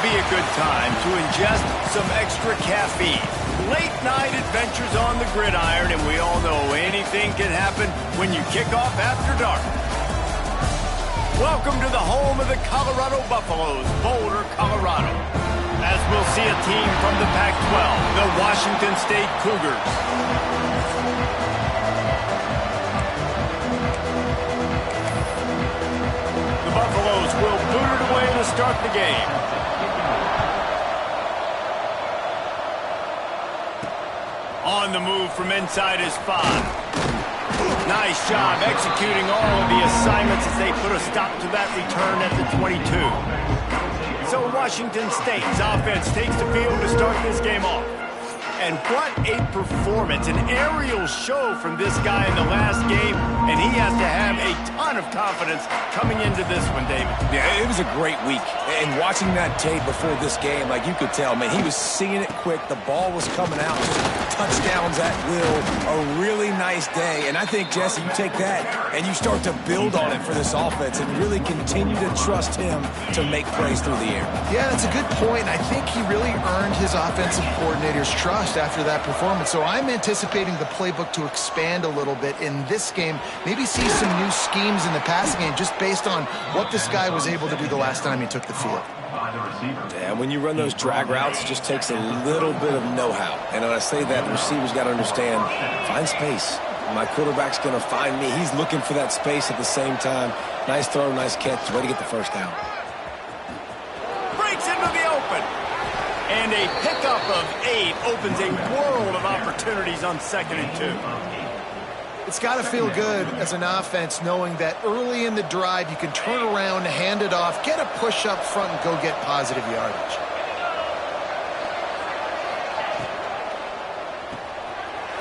be a good time to ingest some extra caffeine. Late night adventures on the gridiron, and we all know anything can happen when you kick off after dark. Welcome to the home of the Colorado Buffaloes, Boulder, Colorado. As we'll see a team from the Pac-12, the Washington State Cougars. The Buffaloes will boot it away to start the game. On the move from inside is 5. Nice job executing all of the assignments as they put a stop to that return at the 22. So Washington State's offense takes the field to start this game off. And what a performance, an aerial show from this guy in the last game, and he has to have a ton of confidence coming into this one, David. Yeah, it was a great week. And watching that tape before this game, like you could tell, man, he was seeing it quick. The ball was coming out, just touchdowns at will. A really nice day. And I think, Jesse, you take that and you start to build on it for this offense and really continue to trust him to make plays through the air. Yeah, that's a good point. I think he really earned his offensive coordinator's trust after that performance. So I'm anticipating the playbook to expand a little bit in this game. Maybe see some new schemes in the passing game just based on what this guy was able to do the last time he took the field. Yeah, when you run those drag routes, it just takes a little bit of know-how. And when I say that, the receivers got to understand, find space. My quarterback's going to find me. He's looking for that space at the same time. Nice throw, nice catch. Way to get the first down. Breaks into the open. And a pickup of 8 opens a world of opportunities on 2nd and 2. It's got to feel good as an offense knowing that early in the drive you can turn around, hand it off, get a push up front, and go get positive yardage.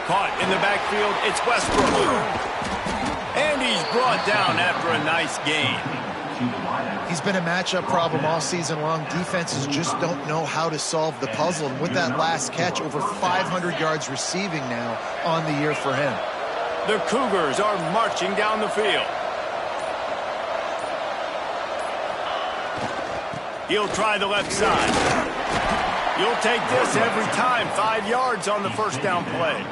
Caught in the backfield, it's Westbrook. And he's brought down after a nice gain. He's been a matchup problem all season long. Defenses just don't know how to solve the puzzle. And with that last catch, over 500 yards receiving now on the year for him. The Cougars are marching down the field. He'll try the left side. You'll take this every time. 5 yards on the first down play.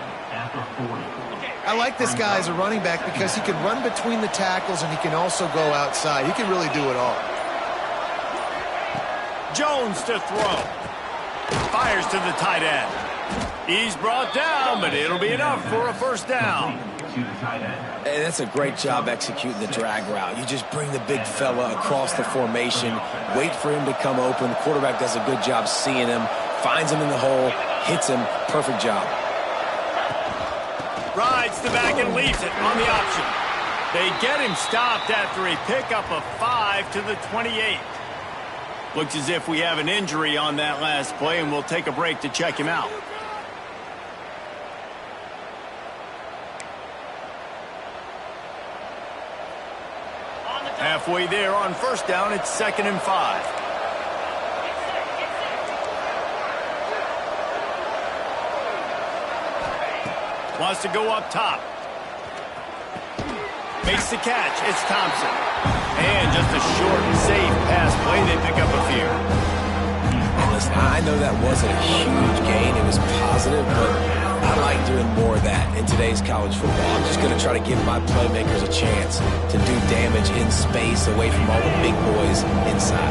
I like this guy as a running back because he can run between the tackles and he can also go outside. He can really do it all. Jones to throw. Fires to the tight end. He's brought down, but it'll be enough for a first down. Hey, that's a great job executing the drag route. You just bring the big fella across the formation, wait for him to come open. The quarterback does a good job seeing him, finds him in the hole, hits him. Perfect job. Rides the back and leaves it on the option. They get him stopped after a pickup of 5 to the 28. Looks as if we have an injury on that last play, and we'll take a break to check him out. Halfway there on first down, it's 2nd and 5. Wants to go up top. Makes the catch. It's Thompson. And just a short and safe pass play. They pick up a few. And listen, I know that wasn't a huge gain. It was positive, but I like doing more of that in today's college football. I'm just going to try to give my playmakers a chance to do damage in space away from all the big boys inside.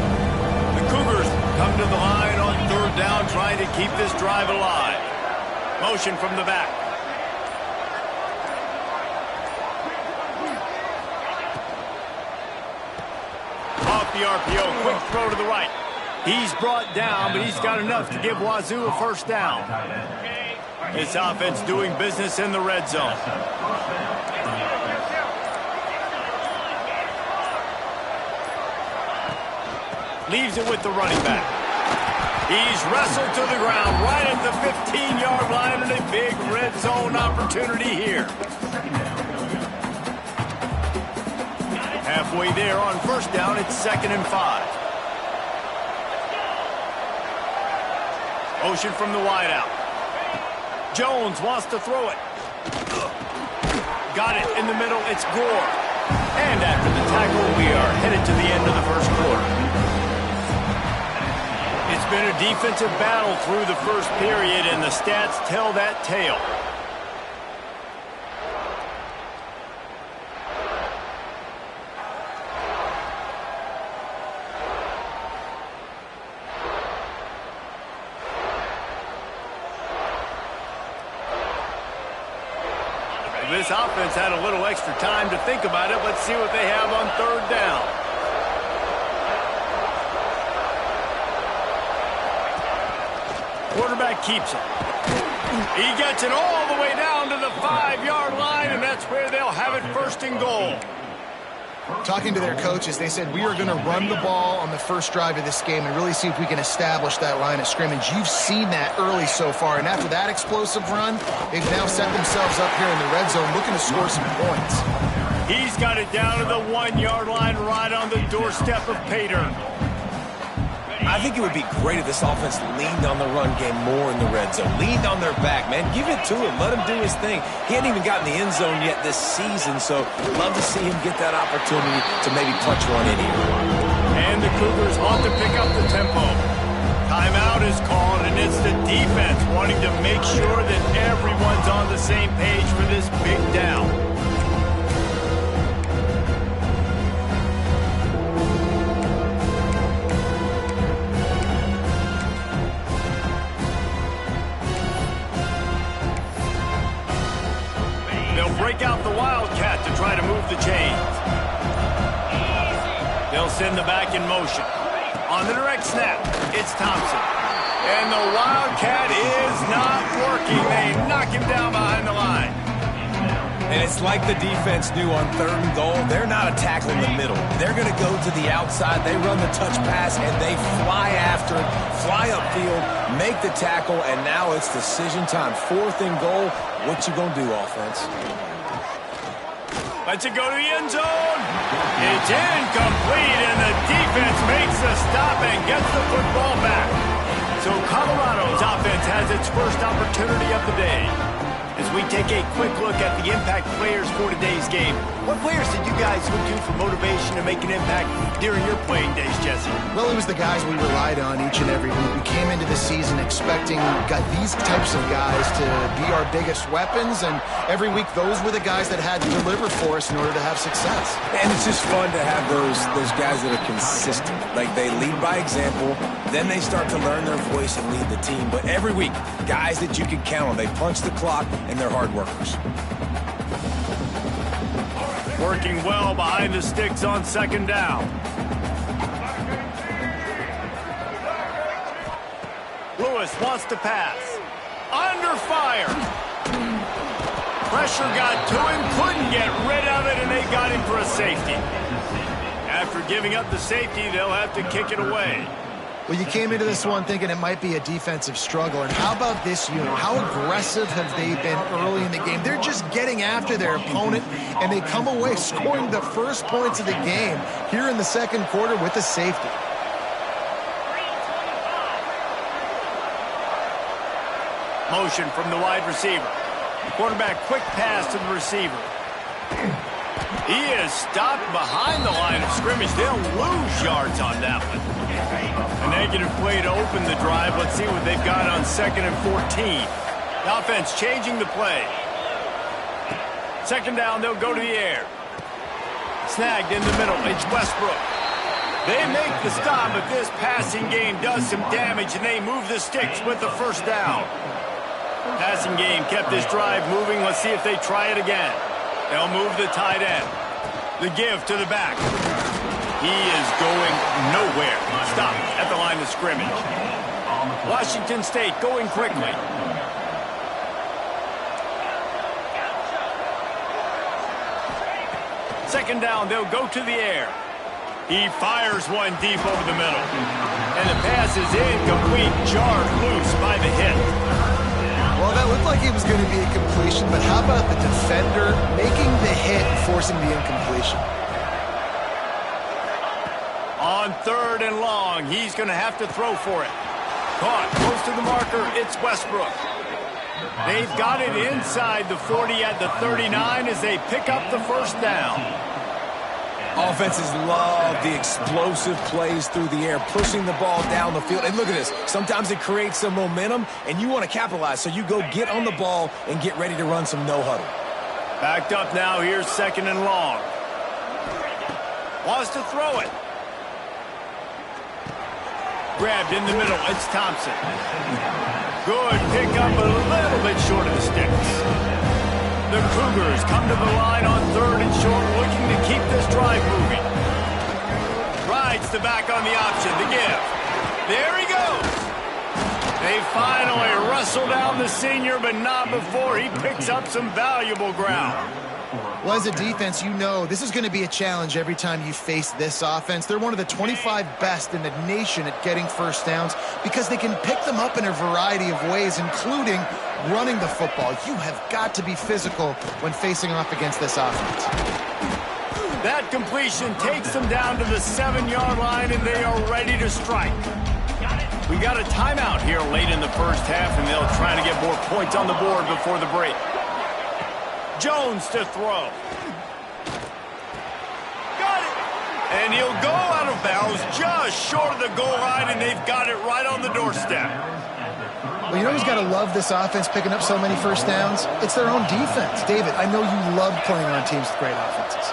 The Cougars come to the line on 3rd down, trying to keep this drive alive. Motion from the back. Off the RPO, quick throw to the right. He's brought down, but he's got enough to give Wazoo a first down. This offense doing business in the red zone. Leaves it with the running back. He's wrestled to the ground right at the 15-yard line, and a big red zone opportunity here. Halfway there on first down, it's 2nd and 5. Motion from the wideout. Jones wants to throw it. Got it in the middle. It's Gore. And after the tackle, we are headed to the end of the first quarter. It's been a defensive battle through the first period, and the stats tell that tale. This offense had a little extra time to think about it. Let's see what they have on third down. Quarterback keeps it. He gets it all the way down to the 5-yard line, and that's where they'll have it first and goal. Talking to their coaches, they said, we are going to run the ball on the first drive of this game and really see if we can establish that line of scrimmage. You've seen that early so far, and after that explosive run, they've now set themselves up here in the red zone looking to score some points. He's got it down to the 1-yard line right on the doorstep of Pater. I think it would be great if this offense leaned on the run game more in the red zone. Leaned on their back, man. Give it to him. Let him do his thing. He hadn't even gotten the end zone yet this season, so love to see him get that opportunity to maybe punch one in here. And the Cougars want to pick up the tempo. Timeout is called, and it's the defense wanting to make sure that everyone's on the same page for this big down. Break out the Wildcat to try to move the chains. They'll send the back in motion. On the direct snap, it's Thompson. And the Wildcat is not working. They knock him down behind the line. And it's like the defense knew on third and goal. They're not attacking the middle. They're going to go to the outside. They run the touch pass, and they fly after it, fly upfield, make the tackle, and now it's decision time. Fourth and goal. What you going to do, offense? Lets it go to the end zone. It's incomplete, and the defense makes the stop and gets the football back. So Colorado's offense has its first opportunity of the day. As we take a quick look at the impact players for today's game, what players did you guys look to for motivation to make an impact during your playing days, Jesse? Well, it was the guys we relied on each and every week. We came into the season expecting these types of guys to be our biggest weapons, and every week those were the guys that had to deliver for us in order to have success. And it's just fun to have those guys that are consistent. Like, they lead by example, then they start to learn their voice and lead the team. But every week, guys that you can count on, they punch the clock, and they're hard workers. Working well behind the sticks on second down. Lewis wants to pass. Under fire. Pressure got to him, couldn't get rid of it, and they got him for a safety. After giving up the safety, they'll have to kick it away. Well, you came into this one thinking it might be a defensive struggle, and how about this unit? How aggressive have they been early in the game? They're just getting after their opponent, and they come away scoring the first points of the game here in the second quarter with a safety. Motion from the wide receiver. Quarterback quick pass to the receiver. He is stopped behind the line of scrimmage. They'll lose yards on that one. A negative play to open the drive. Let's see what they've got on 2nd and 14. The offense changing the play. Second down, they'll go to the air. Snagged in the middle. It's Westbrook. They make the stop, but this passing game does some damage, and they move the sticks with the first down. Passing game kept this drive moving. Let's see if they try it again. They'll move the tight end. The give to the back. He is going nowhere. Stop at the line of scrimmage. Washington State going quickly. Second down, they'll go to the air. He fires one deep over the middle. And the pass is incomplete, jarred loose by the hit. Well, that looked like it was going to be a completion, but how about the defender making the hit and forcing the incompletion? On 3rd and long, he's going to have to throw for it. Caught close to the marker, it's Westbrook. They've got it inside the 40 at the 39 as they pick up the first down. Offenses love the explosive plays through the air, pushing the ball down the field. And look at this. Sometimes it creates some momentum, and you want to capitalize. So you go get on the ball and get ready to run some no-huddle. Backed up now. Here's 2nd and long. Wants to throw it. Grabbed in the middle. It's Thompson. Good pick up, a little bit short of the sticks. The Cougars come to the line on 3rd and short, looking to keep this drive moving. Rides the back on the option to give. There he goes. They finally wrestle down the senior, but not before he picks up some valuable ground. Well, as a defense, you know this is going to be a challenge every time you face this offense. They're one of the 25 best in the nation at getting first downs because they can pick them up in a variety of ways, including running the football. You have got to be physical when facing off against this offense. That completion takes them down to the 7-yard line, and they are ready to strike. We got a timeout here late in the first half, and they'll try to get more points on the board before the break. Jones to throw. Got it. And he'll go out of bounds just short of the goal line, and they've got it right on the doorstep. Well, you know who's got to love this offense picking up so many first downs? It's their own defense. David, I know you love playing on teams with great offenses.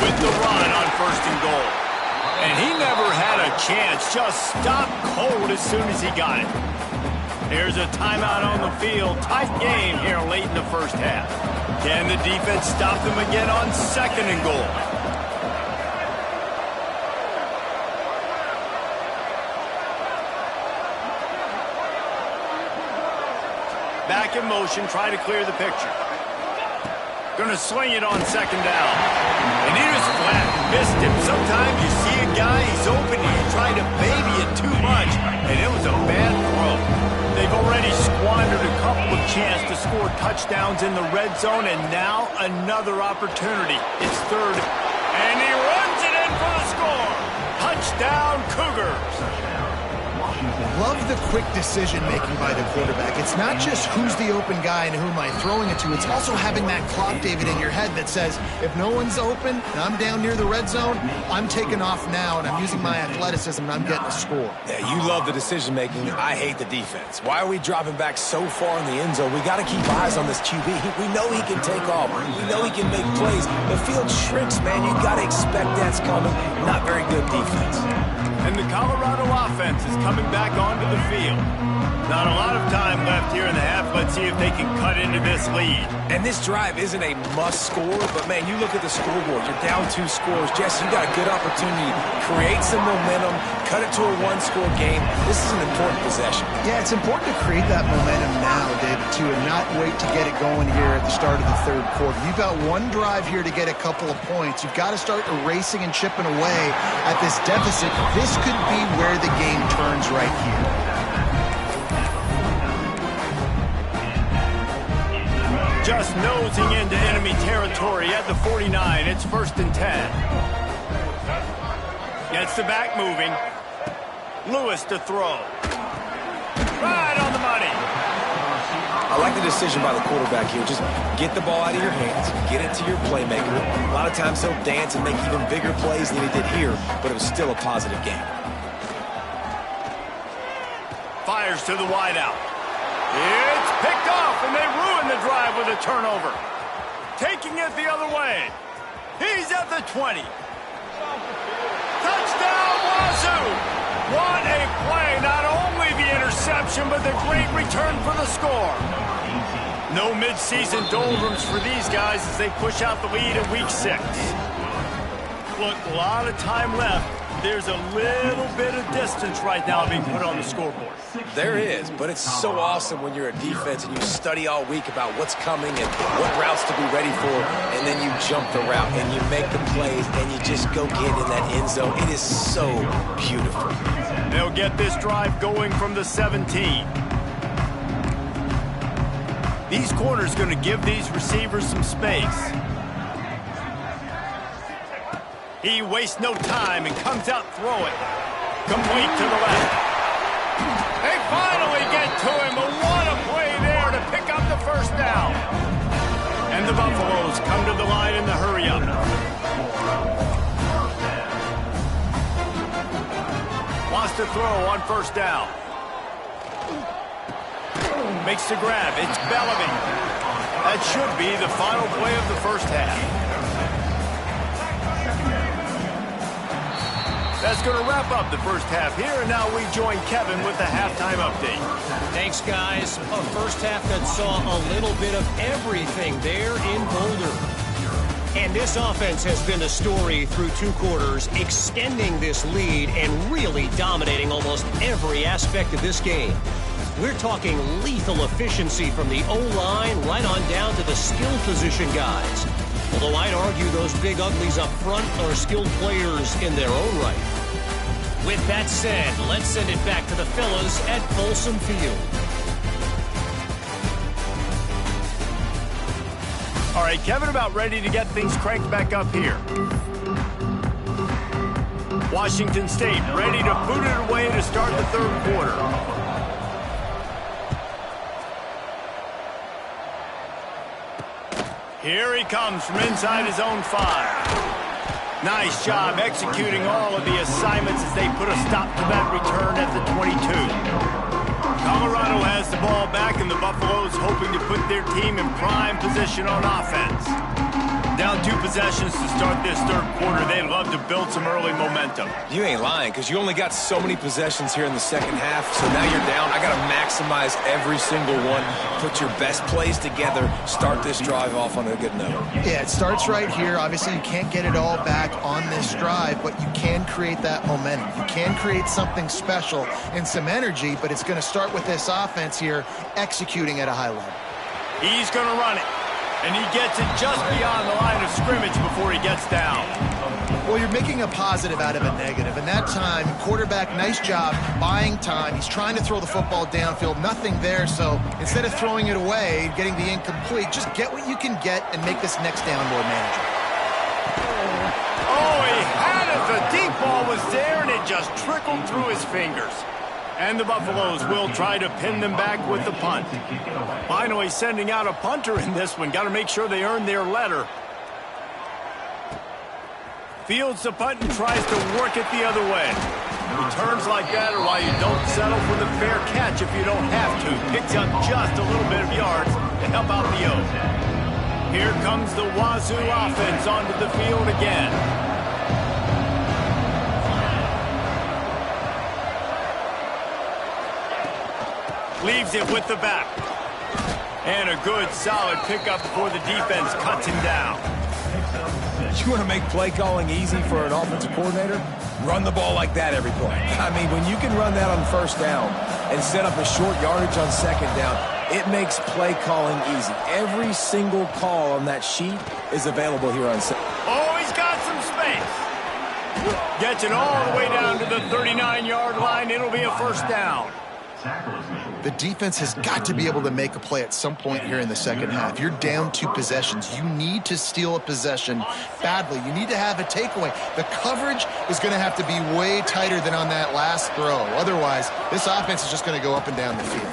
With the run on 1st and goal. And he never had a chance. Just stopped cold as soon as he got it. There's a timeout on the field. Tight game here late in the first half. Can the defense stop them again on 2nd and goal? Back in motion, try to clear the picture. Gonna swing it on 2nd down. And he just flat missed him. Sometimes you see a guy, he's open, and you try to baby it too much, and it was a bad throw. They've already squandered a couple of chances to score touchdowns in the red zone, and now another opportunity. It's 3rd, and he runs it in for the score. Touchdown, Cougars. Love the quick decision-making by the quarterback. It's not just who's the open guy and who am I throwing it to. It's also having that clock, David, in your head that says, if no one's open and I'm down near the red zone, I'm taking off now, and I'm using my athleticism, and I'm getting a score. Yeah, you love the decision-making. I hate the defense. Why are we dropping back so far in the end zone? We got to keep eyes on this QB. We know he can take off. We know he can make plays. The field shrinks, man. You got to expect that's coming. Not very good defense. And the Colorado offense is coming back onto the field. Not a lot of time left here in the half. Let's see if they can cut into this lead. And this drive isn't a must score, but, man, you look at the scoreboard. You're down 2 scores. Jesse, you got a good opportunity. Create some momentum. Cut it to a 1-score game. This is an important possession. Yeah, it's important to create that momentum now, David, too, and not wait to get it going here at the start of the 3rd quarter. You've got one drive here to get a couple of points. You've got to start erasing and chipping away at this deficit. This could be where the game turns right here. Just nosing into enemy territory at the 49. It's 1st and 10. Gets the back moving. Lewis to throw. Right on the money. I like the decision by the quarterback here. Just get the ball out of your hands. Get it to your playmaker. A lot of times he'll dance and make even bigger plays than he did here, but it was still a positive game. Fires to the wideout. It's picked off, and they ruin the drive with a turnover. Taking it the other way. He's at the 20. Touchdown, Wazoo! What a play. Not only the interception, but the great return for the score. No midseason doldrums for these guys as they push out the lead in Week 6. Look, a lot of time left. There's a little bit of distance right now being put on the scoreboard. There is, but it's so awesome when you're a defense and you study all week about what's coming and what routes to be ready for, and then you jump the route and you make the plays and you just go get in that end zone. It is so beautiful. They'll get this drive going from the 17. These corners going to give these receivers some space. He wastes no time and comes out throwing. Complete to the left. They finally get to him, but what a play there to pick up the first down. And the Buffaloes come to the line in the hurry-up. to throw on first down. Makes the grab. It's Bellamy. That should be the final play of the first half. That's going to wrap up the first half here, and now we join Kevin with the halftime update. Thanks, guys. A first half that saw a little bit of everything there in Boulder. And this offense has been the story through 2 quarters, extending this lead and really dominating almost every aspect of this game. We're talking lethal efficiency from the O-line right on down to the skill position guys. Although I'd argue those big uglies up front are skilled players in their own right. With that said, let's send it back to the fellas at Folsom Field. All right, Kevin, about ready to get things cranked back up here. Washington State ready to boot it away to start the third quarter. Here he comes from inside his own 5. Nice job executing all of the assignments as they put a stop to that return at the 22. Colorado has the ball back, and the Buffaloes hoping to put their team in prime position on offense. Down 2 possessions to start this third quarter. They'd love to build some early momentum. You ain't lying, because you only got so many possessions here in the second half, so now you're down. I got to maximize every single one, put your best plays together, start this drive off on a good note. Yeah, it starts right here. Obviously, you can't get it all back on this drive, but you can create that momentum. You can create something special and some energy, but it's going to start with this offense here executing at a high level. He's going to run it. And he gets it just beyond the line of scrimmage before he gets down. Well, you're making a positive out of a negative. And that time, quarterback, nice job buying time. He's trying to throw the football downfield. Nothing there. So instead of throwing it away, getting the incomplete, just get what you can get and make this next down more manageable. Oh, he had it. The deep ball was there, and it just trickled through his fingers. And the Buffaloes will try to pin them back with the punt. Finally sending out a punter in this one. Got to make sure they earn their letter. Fields the punt and tries to work it the other way. Returns like that are why you don't settle for the fair catch if you don't have to. Picks up just a little bit of yards to help out the O's. Here comes the Wazoo offense onto the field again. Leaves it with the back. And a good, solid pickup before the defense cuts him down. You want to make play calling easy for an offensive coordinator? Run the ball like that every play. I mean, when you can run that on first down and set up a short yardage on second down, it makes play calling easy. Every single call on that sheet is available here on second. Oh, he's got some space. Gets it all the way down to the 39-yard line. It'll be a first down. The defense has got to be able to make a play at some point here in the second half. You're down 2 possessions. You need to steal a possession badly. You need to have a takeaway. The coverage is going to have to be way tighter than on that last throw. Otherwise, this offense is just going to go up and down the field.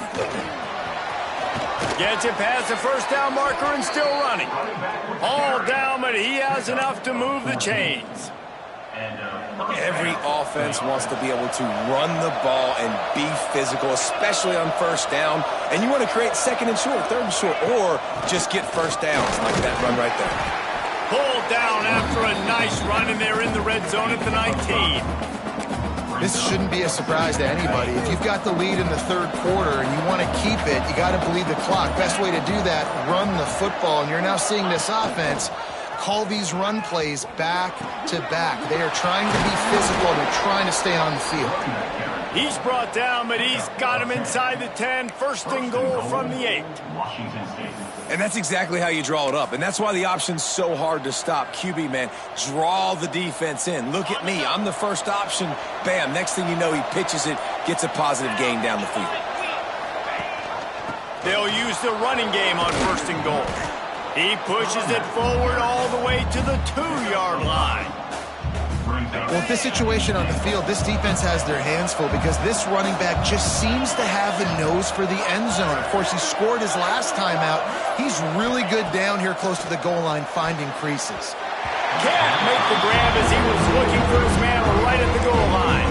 Gets it past the first down marker and still running. All down, but he has enough to move the chains. Every offense wants to be able to run the ball and be physical, especially on first down. And you want to create second and short, third and short, or just get first downs like that run right there. Pulled down after a nice run, and they're in the red zone at the 19. This shouldn't be a surprise to anybody. If you've got the lead in the third quarter and you want to keep it, you got to bleed the clock. Best way to do that, run the football. And you're now seeing this offense call these run plays back to back. They are trying to be physical, and they're trying to stay on the field. He's brought down, but he's got him inside the 10. First and goal from the 8. And that's exactly how you draw it up. And that's why the option's so hard to stop. QB, man, draw the defense in. Look at me. I'm the first option. Bam. Next thing you know, he pitches it, gets a positive gain down the field. They'll use the running game on first and goal. He pushes it forward all the way to the 2-yard line. Well, with this situation on the field, this defense has their hands full because this running back just seems to have the nose for the end zone. Of course, he scored his last time out. He's really good down here close to the goal line, finding creases. Can't make the grab as he was looking for his man right at the goal line.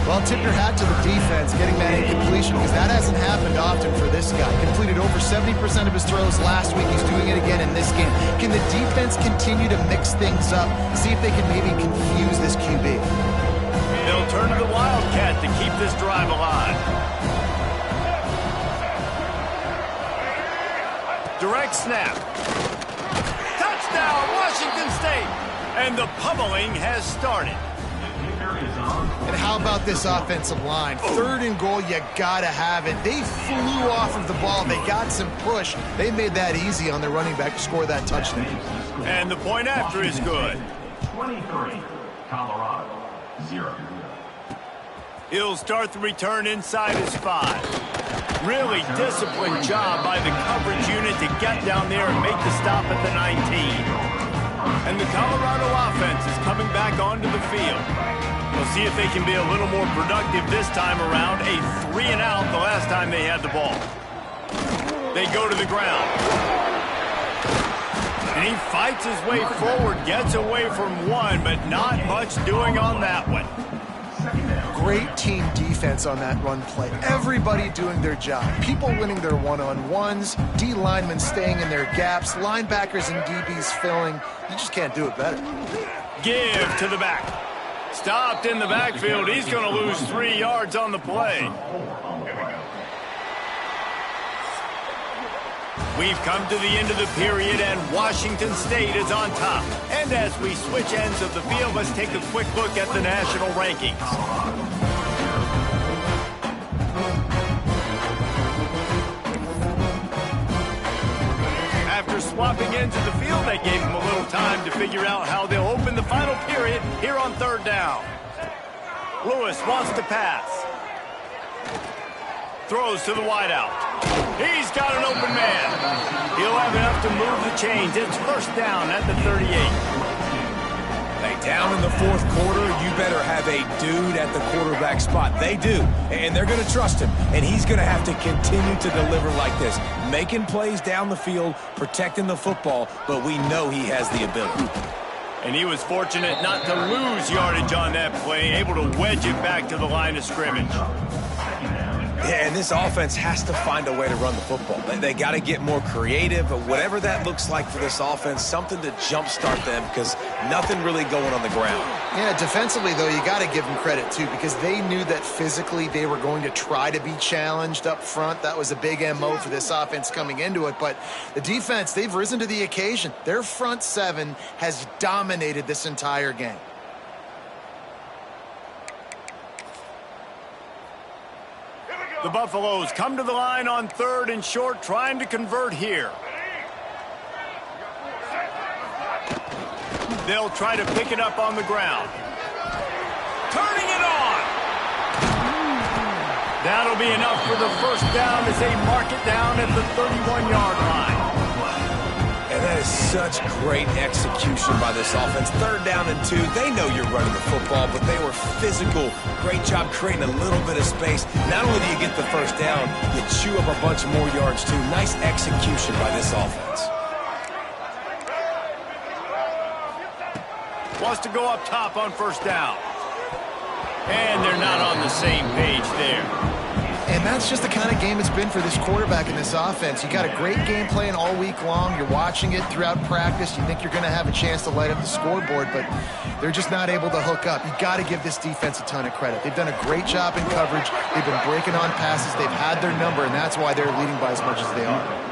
Well, Well, tip your hat to the defense getting that incompletion because that hasn't happened often for this guy. Completed over 70% of his throws last week. He's doing it again in this game. Can the defense continue to mix things up? See if they can maybe confuse this QB. They'll turn to the Wildcat to keep this drive alive. Direct snap. Touchdown, Washington State. And the pummeling has started. And how about this offensive line? 3rd and goal, you gotta have it. They flew off of the ball. They got some push. They made that easy on their running back to score that touchdown. And the point after is good. 23, Colorado, 0. He'll start the return inside his 5. Really disciplined job by the coverage unit to get down there and make the stop at the 19. And the Colorado offense is coming back onto the field. We'll see if they can be a little more productive this time around. A 3-and-out the last time they had the ball. They go to the ground. And he fights his way forward, gets away from one, but not much doing on that one. Great team defense on that run play. Everybody doing their job. People winning their one-on-ones, D linemen staying in their gaps, linebackers and DBs filling. You just can't do it better. Give to the back. Stopped in the backfield. He's going to lose 3 yards on the play. We've come to the end of the period, and Washington State is on top. And as we switch ends of the field, let's take a quick look at the national rankings. After swapping ends of the field, they gave them a little time to figure out how they'll open the final period here on 3rd down. Lewis wants to pass. Throws to the wideout. He's got an open man. He'll have enough to move the chains. It's 1st down at the 38. Hey, down in the 4th quarter, you better have a dude at the quarterback spot. They do, and they're going to trust him, and he's going to have to continue to deliver like this, making plays down the field, protecting the football, but we know he has the ability. And he was fortunate not to lose yardage on that play, able to wedge it back to the line of scrimmage. Yeah, and this offense has to find a way to run the football. They got to get more creative, but whatever that looks like for this offense, something to jumpstart them because nothing really going on the ground. Yeah, defensively, though, you got to give them credit, too, because they knew that physically they were going to try to be challenged up front. That was a big MO for this offense coming into it. But the defense, they've risen to the occasion. Their front 7 has dominated this entire game. The Buffaloes come to the line on 3rd and short, trying to convert here. They'll try to pick it up on the ground. Turning it on! That'll be enough for the 1st down as they mark it down at the 31-yard line. And that is such great execution by this offense. 3rd down and 2. They know you're running the football, but they were physical. Great job creating a little bit of space. Not only do you get the 1st down, you chew up a bunch more yards, too. Nice execution by this offense. Wants to go up top on 1st down. And they're not on the same page there. And that's just the kind of game it's been for this quarterback in this offense. You got a great game plan all week long. You're watching it throughout practice. You think you're going to have a chance to light up the scoreboard, but they're just not able to hook up. You got to give this defense a ton of credit. They've done a great job in coverage. They've been breaking on passes. They've had their number, and that's why they're leading by as much as they are.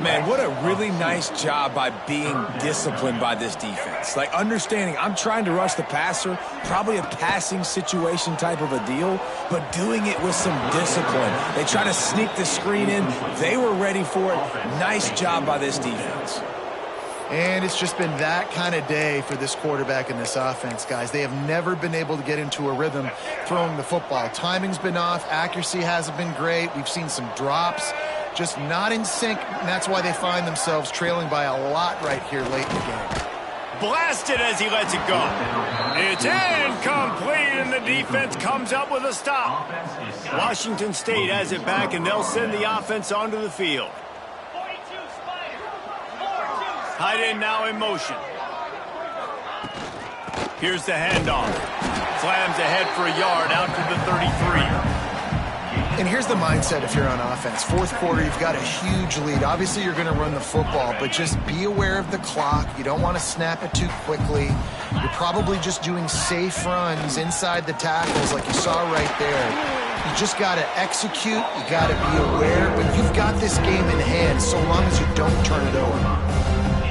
Man, what a really nice job by being disciplined by this defense. Like, understanding I'm trying to rush the passer, probably a passing situation type of a deal, but doing it with some discipline. They try to sneak the screen in. They were ready for it. Nice job by this defense. And it's just been that kind of day for this quarterback in this offense, guys. They have never been able to get into a rhythm throwing the football. Timing's been off. Accuracy hasn't been great. We've seen some drops. Just not in sync, and that's why they find themselves trailing by a lot right here late in the game. Blasted as he lets it go. It's incomplete, and the defense comes up with a stop. Washington State has it back, and they'll send the offense onto the field. Tight end now in motion. Here's the handoff. Slams ahead for a yard out to the 33. And here's the mindset if you're on offense. Fourth quarter, you've got a huge lead. Obviously, you're going to run the football, but just be aware of the clock. You don't want to snap it too quickly. You're probably just doing safe runs inside the tackles like you saw right there. You just got to execute. You got to be aware, but you've got this game in hand so long as you don't turn it over.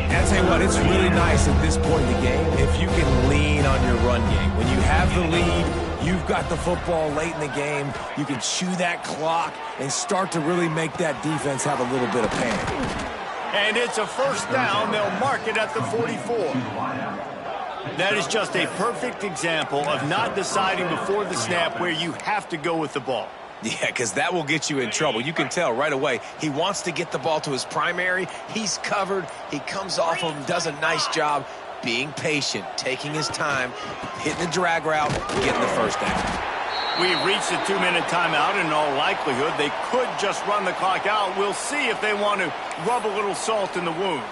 And I tell you what, it's really nice at this point in the game if you can lean on your run game. When you have the lead, you've got the football late in the game, you can chew that clock and start to really make that defense have a little bit of panic. And it's a first down. They'll mark it at the 44. That is just a perfect example of not deciding before the snap where you have to go with the ball. Yeah, because that will get you in trouble. You can tell right away he wants to get the ball to his primary. He's covered. He comes off him, does a nice job being patient, taking his time, hitting the drag route, getting the first down. We've reached the 2-minute timeout. In all likelihood, they could just run the clock out. We'll see if they want to rub a little salt in the wound.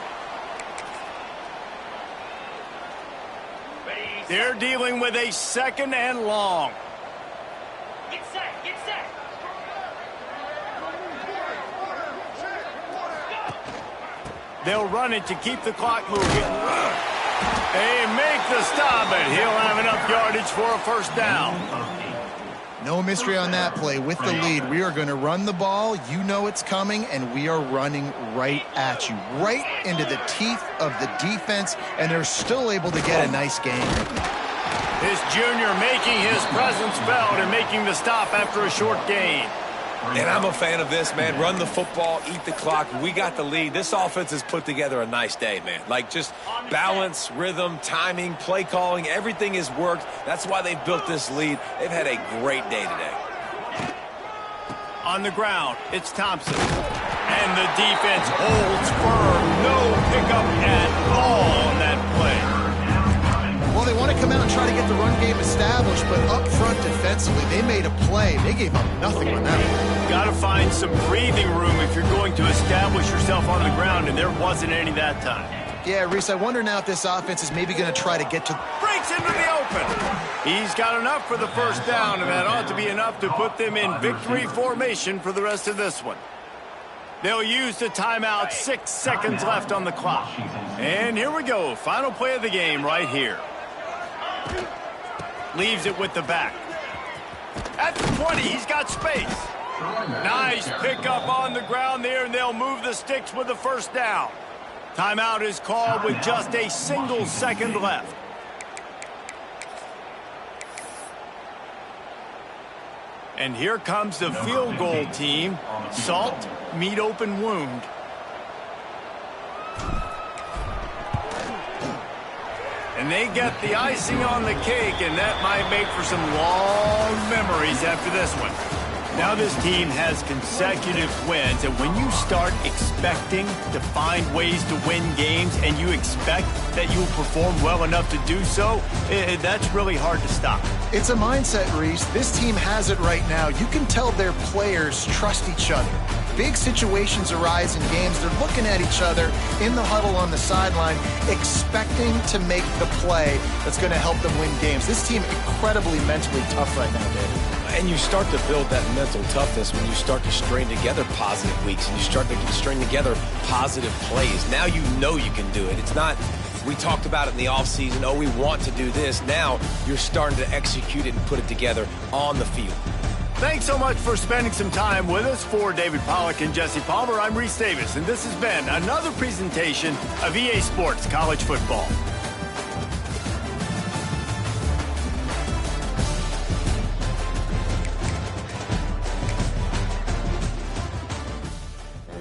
They're dealing with a 2nd and long. Get set, get set. They'll run it to keep the clock moving. They make the stop, but he'll have enough yardage for a first down. No mystery on that play. With the lead, we are going to run the ball. You know it's coming, and we are running right at you, right into the teeth of the defense, and they're still able to get a nice gain. This junior making his presence felt and making the stop after a short gain. And I'm a fan of this, man. Run the football, eat the clock. We got the lead. This offense has put together a nice day, man. Like just balance, rhythm, timing, play calling, everything has worked. That's why they've built this lead. They've had a great day today. On the ground, it's Thompson. And the defense holds firm. No pickup at all on that play. Well, they want to come out and try to get the run game established, but up front defensively, they made a play. They gave up nothing on that one. Got to find some breathing room if you're going to establish yourself on the ground, and there wasn't any that time. Yeah, Reese, I wonder now if this offense is maybe going to try to get to... Breaks into the open. He's got enough for the first down, and that ought to be enough to put them in victory formation for the rest of this one. They'll use the timeout. 6 seconds left on the clock. And here we go. Final play of the game right here. Leaves it with the back. At the 20, he's got space. Nice pickup on the ground there, and they'll move the sticks with the first down. Timeout is called with just a single second left. And here comes the field goal team. Salt, meet open wound. And they get the icing on the cake, and that might make for some long memories after this one. Now this team has consecutive wins, and when you start expecting to find ways to win games and you expect that you'll perform well enough to do so, that's really hard to stop. It's a mindset, Reese. This team has it right now. You can tell their players trust each other. Big situations arise in games. They're looking at each other in the huddle on the sideline, expecting to make the play that's going to help them win games. This team incredibly mentally tough right now, David. And you start to build that mental toughness when you start to string together positive weeks and you start to string together positive plays. Now you know you can do it. It's not, we talked about it in the offseason, oh, we want to do this. Now you're starting to execute it and put it together on the field. Thanks so much for spending some time with us. For David Pollack and Jesse Palmer, I'm Reese Davis, and this has been another presentation of EA Sports College Football.